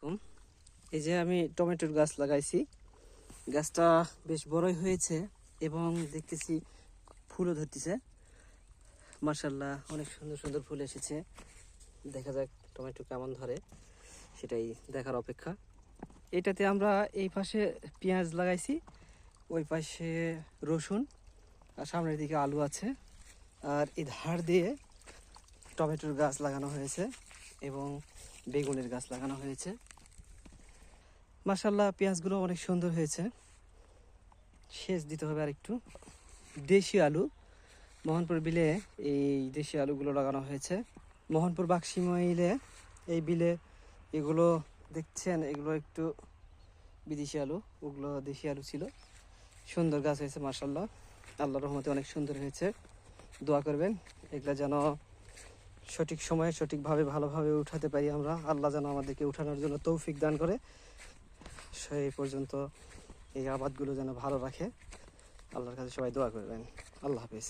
এই যে আমি টমেটোর গাছ লাগাইছি, গাছটা বেশ বড়ই হয়েছে এবং দেখতেছি ফুলও ধরতেছে। মাশাআল্লাহ, অনেক সুন্দর সুন্দর ফুল এসেছে। দেখা যাক টমেটো কেমন ধরে, সেটাই দেখার অপেক্ষা। এটাতে আমরা এই পাশে পেঁয়াজ লাগাইছি, ওই পাশে রসুন, আর সামনের দিকে আলু আছে, আর এই ধার দিয়ে টমেটোর গাছ লাগানো হয়েছে এবং বেগুনের গাছ লাগানো হয়েছে। মাশাআল্লাহ, পেঁয়াজগুলো অনেক সুন্দর হয়েছে। সেচ দিতে হবে আর একটু। দেশি আলু, মোহনপুর বিলে এই দেশি আলুগুলো লাগানো হয়েছে। মোহনপুর বাক্সিমাইলে এই বিলে এগুলো দেখছেন, এগুলো একটু বিদেশি আলু, ওগুলো দেশি আলু ছিল। সুন্দর গাছ হয়েছে মাশাআল্লাহ, আল্লাহর রহমতে অনেক সুন্দর হয়েছে। দোয়া করবেন এগুলো যেন সঠিক সময়ে সঠিকভাবে ভালোভাবে উঠাতে পারি আমরা। আল্লাহ যেন আমাদেরকে উঠানোর জন্য তৌফিক দান করে। সেই পর্যন্ত এই আবাদগুলো যেন ভালো রাখে। আল্লাহর কাছে সবাই দোয়া করবেন। আল্লাহ হাফিজ।